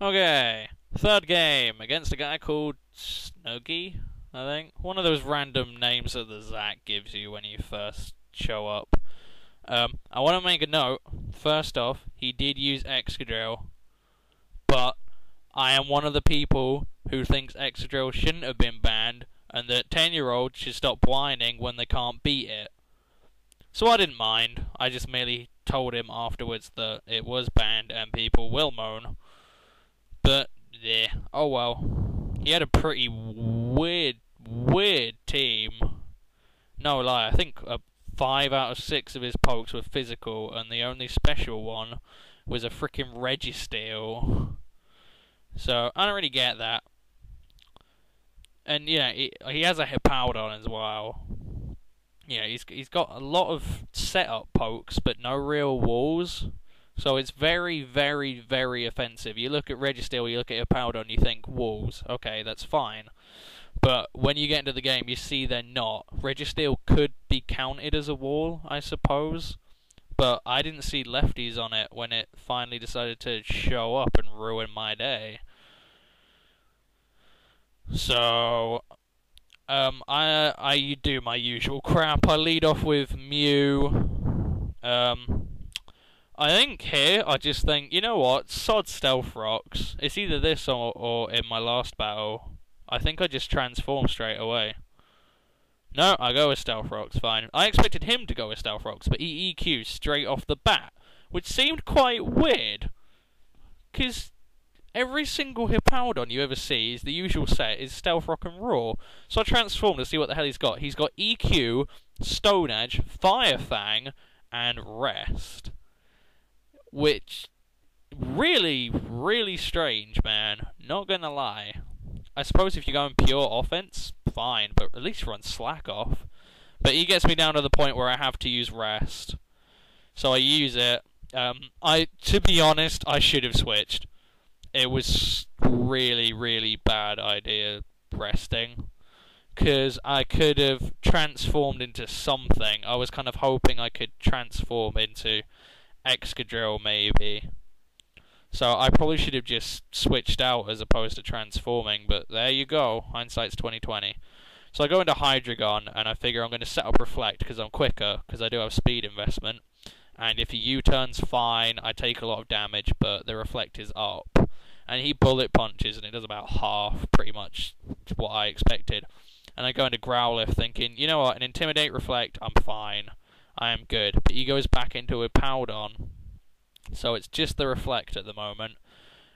Okay, third game against a guy called Snoogie, I think. One of those random names that the Zach gives you when you first show up. I want to make a note. First off, he did use Excadrill, but I am one of the people who thinks Excadrill shouldn't have been banned, and that 10-year-olds should stop whining when they can't beat it. So I didn't mind. I just merely told him afterwards that it was banned and people will moan. But, yeah, oh well. He had a pretty weird team. No lie, I think 5 out of 6 of his pokes were physical, and the only special one was a freaking Registeel. So, I don't really get that. And, yeah, he has a Hippowdon as well. Yeah, he's got a lot of setup pokes, but no real walls. So it's very, very, very offensive. You look at Registeel, you look at Hippowdon, you think walls. Okay, that's fine. But when you get into the game, you see they're not. Registeel could be counted as a wall, I suppose. But I didn't see lefties on it when it finally decided to show up and ruin my day. So, I do my usual crap. I lead off with Mew. I think here, I just think, you know what, sod Stealth Rocks. It's either this or in my last battle. I think I just transform straight away. No, I go with Stealth Rocks, fine. I expected him to go with Stealth Rocks, but he EQ'd straight off the bat, which seemed quite weird. Because every single Hippowdon you ever see is the usual set is Stealth Rock and Roar. So I transformed to see what the hell he's got. He's got EQ, Stone Edge, Fire Fang, and Rest. Which, really, really strange, man. Not gonna lie. I suppose if you're going pure offense, fine, but at least run Slack off. But he gets me down to the point where I have to use Rest. So I use it. To be honest, I should have switched. It was really, really bad idea resting. Because I could have transformed into something. I was kind of hoping I could transform into Excadrill, maybe. So I probably should have just switched out as opposed to transforming, but there you go. Hindsight's 20/20. So I go into Hydreigon, and I figure I'm going to set up Reflect because I'm quicker, because I do have speed investment. And if he U-turns, fine, I take a lot of damage, but the Reflect is up. And he bullet punches, and it does about half, pretty much, what I expected. And I go into Growlithe thinking, you know what, an Intimidate Reflect, I'm fine. I am good. But he goes back into a Powdon. So it's just the Reflect at the moment.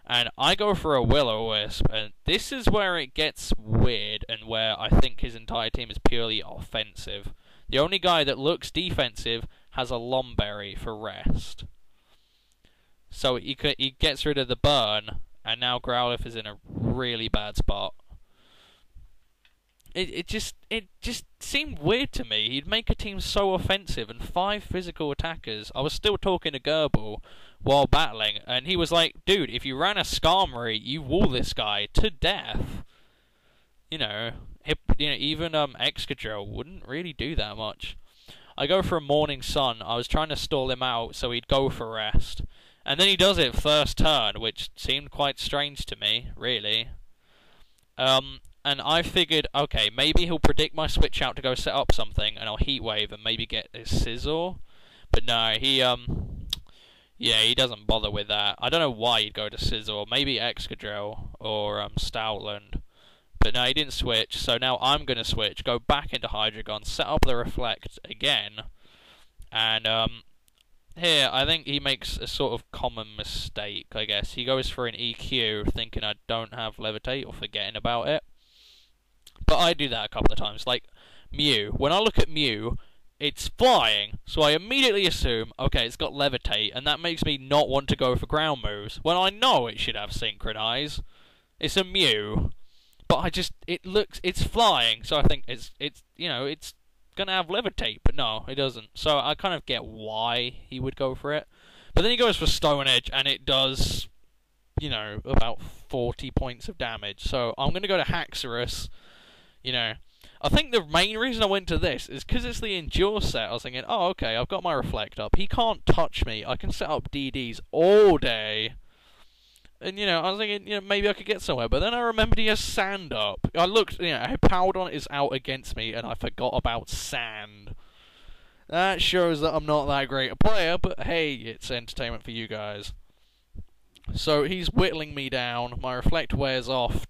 And I go for a Will-O-Wisp, and this is where it gets weird, and where I think his entire team is purely offensive. The only guy that looks defensive has a Lomberry for Rest. So he gets rid of the burn, and now Growlithe is in a really bad spot. It just seemed weird to me. He'd make a team so offensive and 5 physical attackers. I was still talking to Gerbil while battling, and he was like, dude, if you ran a Skarmory, you wall this guy to death. You know, even Excadrill wouldn't really do that much. I go for a Morning Sun. I was trying to stall him out so he'd go for Rest. And then he does it first turn, which seemed quite strange to me, really. And I figured, okay, maybe he'll predict my switch out to go set up something, and I'll Heat Wave and maybe get a Scizor. But no, he doesn't bother with that. I don't know why he'd go to Scizor. Maybe Excadrill or Stoutland. But no, he didn't switch, so now I'm going to switch, go back into Hydreigon, set up the Reflect again, and here, I think he makes a sort of common mistake, I guess. He goes for an EQ, thinking I don't have Levitate, or forgetting about it. But I do that a couple of times. Like, Mew. When I look at Mew, it's flying, so I immediately assume, okay, it's got Levitate, and that makes me not want to go for ground moves, when I know it should have Synchronize. It's a Mew. But it's flying, so I think it's gonna have Levitate, but no, it doesn't. So I kind of get why he would go for it. But then he goes for Stone Edge, and it does, about 40 points of damage. So I'm gonna go to Haxorus. I think the main reason I went to this is because it's the Endure set. I was thinking, oh, okay, I've got my Reflect up. He can't touch me. I can set up DDs all day. And, I was thinking, maybe I could get somewhere. But then I remembered he has sand up. I looked, Powdon is out against me, and I forgot about sand. That shows that I'm not that great a player, but hey, it's entertainment for you guys. So he's whittling me down. My reflect wears off.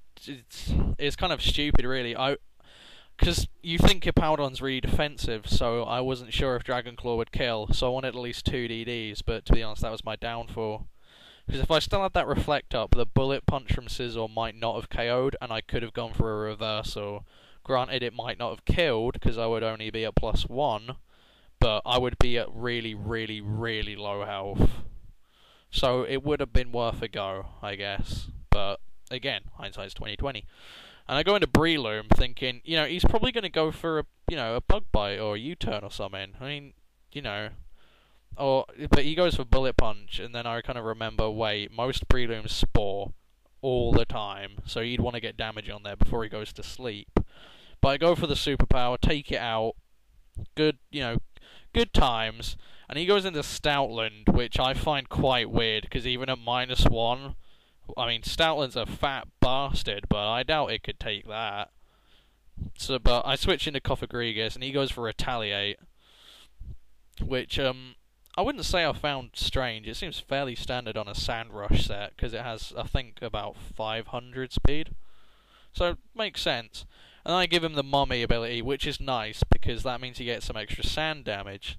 It's kind of stupid, really. Because you think Hippowdon's really defensive, so I wasn't sure if Dragon Claw would kill. So I wanted at least 2 DDs, but to be honest, that was my downfall. Because if I still had that reflect up, the bullet punch from Sizzle might not have KO'd, and I could have gone for a reversal. Granted, it might not have killed, because I would only be at +1, but I would be at really, really, really low health. So it would have been worth a go, I guess. But again, hindsight's 20/20. And I go into Breloom thinking, he's probably going to go for a bug bite or a U-turn or something. I mean, but he goes for bullet punch, and then I kind of remember, wait, most Breelooms spore all the time, so he'd want to get damage on there before he goes to sleep. But I go for the superpower, take it out, good times, and he goes into Stoutland, which I find quite weird, because even at -1, I mean, Stoutland's a fat bastard, but I doubt it could take that. So, but I switch into Cofagrigus, and he goes for Retaliate, which, I wouldn't say I found strange. It seems fairly standard on a Sand Rush set, because it has, I think, about 500 speed. So, it makes sense. And I give him the Mummy ability, which is nice, because that means he gets some extra sand damage.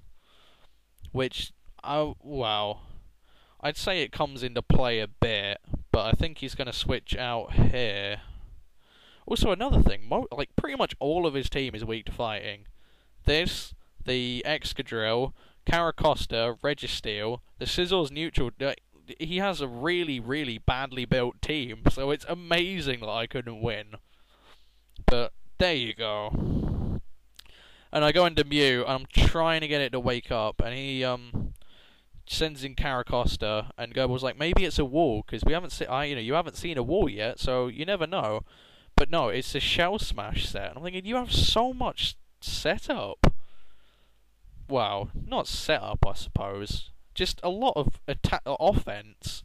Which, wow. I'd say it comes into play a bit, but I think he's going to switch out here. Also, another thing, pretty much all of his team is weak to fighting. This, the Excadrill, Caracosta, Registeel, the Sizzle's neutral. He has a really, really badly built team, so it's amazing that I couldn't win. But there you go. And I go into Mew, and I'm trying to get it to wake up, and he sends in Caracosta, and Goebel's like, maybe it's a wall, because we haven't you haven't seen a wall yet, so you never know. But no, it's a Shell Smash set. And I'm thinking, you have so much setup. Well, not setup, I suppose. Just a lot of offense.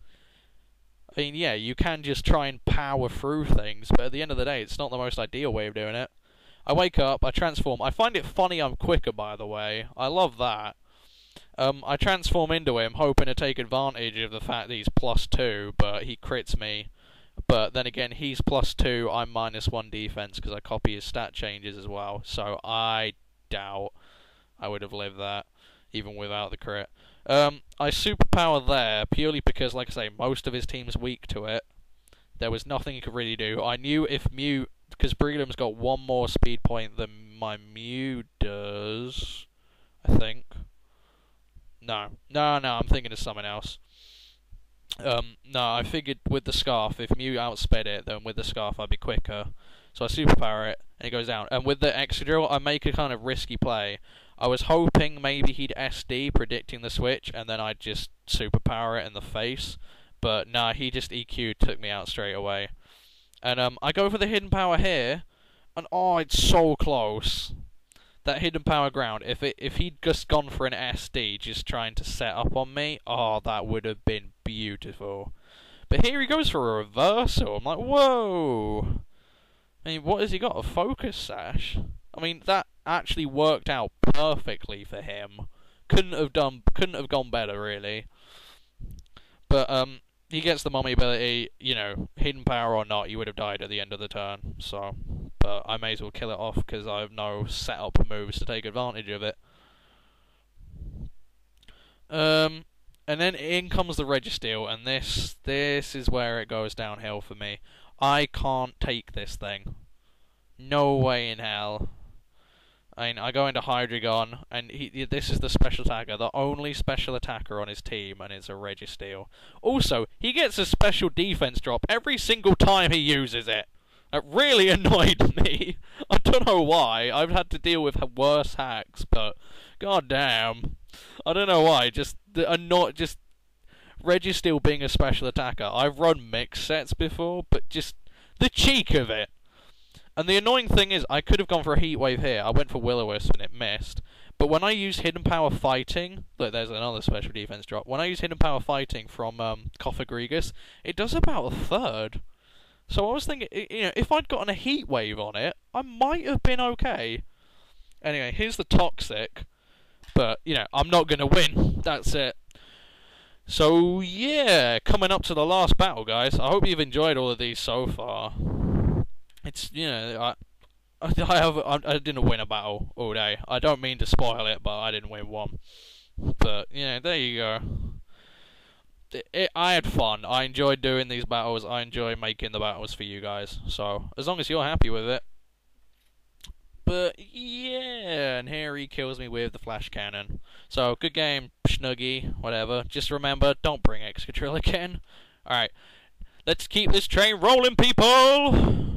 I mean, yeah, you can just try and power through things, but at the end of the day, it's not the most ideal way of doing it. I wake up, I transform. I find it funny I'm quicker, by the way. I love that. I transform into him, hoping to take advantage of the fact that he's +2, but he crits me. But then again, he's +2, I'm -1 defense, because I copy his stat changes as well. So I doubt I would have lived that, even without the crit. I superpower there, purely because, like I say, most of his team's weak to it. There was nothing he could really do. I knew if Mew, because Breedom's got 1 more speed point than my Mew does, I think. No, I'm thinking of something else. No, I figured with the Scarf, if Mew outsped it, then with the Scarf I'd be quicker. So I superpower it, and it goes down. And with the Excadrill, I make a kind of risky play. I was hoping maybe he'd SD, predicting the switch, and then I'd just superpower it in the face. But nah, he just EQ'd, took me out straight away. And I go for the hidden power here, and oh, it's so close. That hidden power ground, if he'd just gone for an SD, just trying to set up on me, oh, that would have been beautiful. But here he goes for a reversal. I'm like, whoa! I mean, what has he got? A focus sash? I mean, that actually worked out perfectly for him. Couldn't have gone better, really. But he gets the Mummy ability, hidden power or not, you would have died at the end of the turn. So, but I may as well kill it off because I have no setup moves to take advantage of it. And then in comes the Registeel, and this is where it goes downhill for me. I can't take this thing. No way in hell. I mean, I go into Hydreigon, and this is the special attacker, the only special attacker on his team, and it's a Registeel. Also, he gets a special defense drop every single time he uses it. It really annoyed me. I don't know why. I've had to deal with worse hacks, but goddamn, I don't know why. Just Registeel being a special attacker. I've run mixed sets before, but just the cheek of it. And the annoying thing is, I could have gone for a Heat Wave here. I went for Will-O-Wisp and it missed. But when I use Hidden Power Fighting, look, there's another special defense drop. When I use Hidden Power Fighting from Coffagrigus, it does about a third. So I was thinking, if I'd gotten a Heat Wave on it, I might have been okay. Anyway, here's the Toxic. But, I'm not going to win. That's it. So, yeah, coming up to the last battle, guys. I hope you've enjoyed all of these so far. It's, I didn't win a battle all day. I don't mean to spoil it, but I didn't win one. But, there you go. I had fun. I enjoyed doing these battles. I enjoy making the battles for you guys. So, as long as you're happy with it. But, yeah, and here he kills me with the flash cannon. So, good game, snoogie, whatever. Just remember, don't bring Excadrill again. Alright, let's keep this train rolling, people!